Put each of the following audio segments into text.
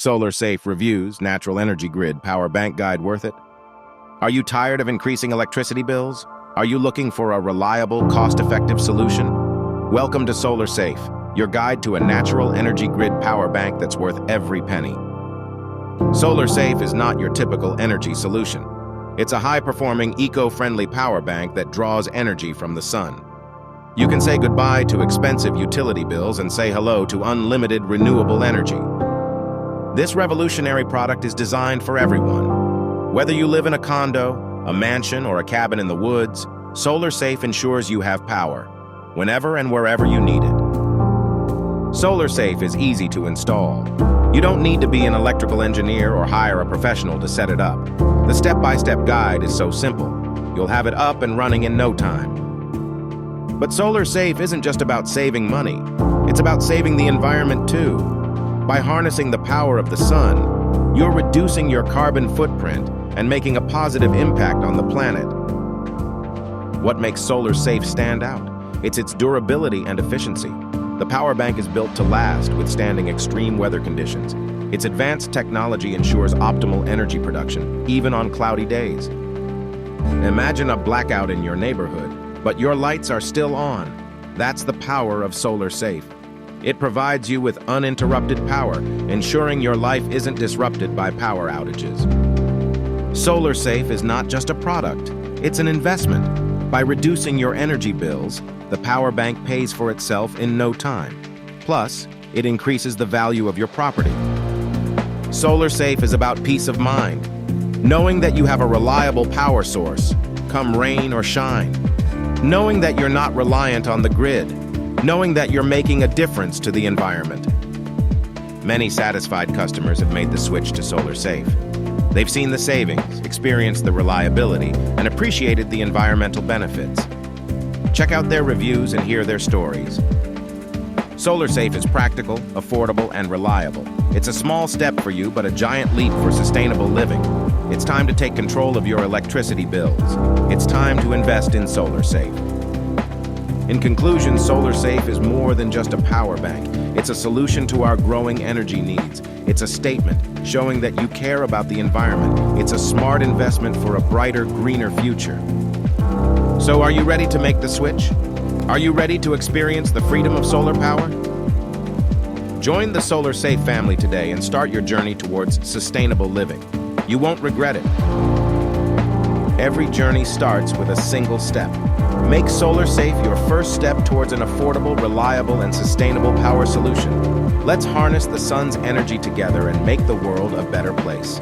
Solar Safe Reviews, Natural Energy Grid Power Bank Guide worth it? Are you tired of increasing electricity bills? Are you looking for a reliable, cost-effective solution? Welcome to Solar Safe, your guide to a natural energy grid power bank that's worth every penny. Solar Safe is not your typical energy solution. It's a high-performing, eco-friendly power bank that draws energy from the sun. You can say goodbye to expensive utility bills and say hello to unlimited renewable energy. This revolutionary product is designed for everyone. Whether you live in a condo, a mansion, or a cabin in the woods, Solar Safe ensures you have power, whenever and wherever you need it. Solar Safe is easy to install. You don't need to be an electrical engineer or hire a professional to set it up. The step-by-step guide is so simple. You'll have it up and running in no time. But Solar Safe isn't just about saving money. It's about saving the environment too. By harnessing the power of the sun, you're reducing your carbon footprint and making a positive impact on the planet. What makes Solar Safe stand out? It's its durability and efficiency. The power bank is built to last, withstanding extreme weather conditions. Its advanced technology ensures optimal energy production, even on cloudy days. Imagine a blackout in your neighborhood, but your lights are still on. That's the power of Solar Safe. It provides you with uninterrupted power, ensuring your life isn't disrupted by power outages. Solar Safe is not just a product, it's an investment. By reducing your energy bills, the power bank pays for itself in no time. Plus, it increases the value of your property. Solar Safe is about peace of mind, knowing that you have a reliable power source, come rain or shine. Knowing that you're not reliant on the grid, knowing that you're making a difference to the environment. Many satisfied customers have made the switch to Solar Safe. They've seen the savings, experienced the reliability, and appreciated the environmental benefits. Check out their reviews and hear their stories. Solar Safe is practical, affordable, and reliable. It's a small step for you, but a giant leap for sustainable living. It's time to take control of your electricity bills. It's time to invest in Solar Safe. In conclusion, Solar Safe is more than just a power bank. It's a solution to our growing energy needs. It's a statement showing that you care about the environment. It's a smart investment for a brighter, greener future. So are you ready to make the switch? Are you ready to experience the freedom of solar power? Join the Solar Safe family today and start your journey towards sustainable living. You won't regret it. Every journey starts with a single step. Make Solar Safe your first step towards an affordable, reliable, and sustainable power solution. Let's harness the sun's energy together and make the world a better place.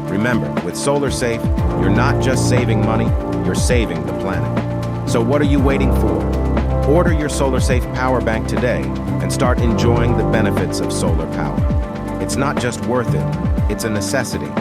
Remember, with Solar Safe, you're not just saving money, you're saving the planet. So what are you waiting for? Order your Solar Safe power bank today and start enjoying the benefits of solar power. It's not just worth it, it's a necessity.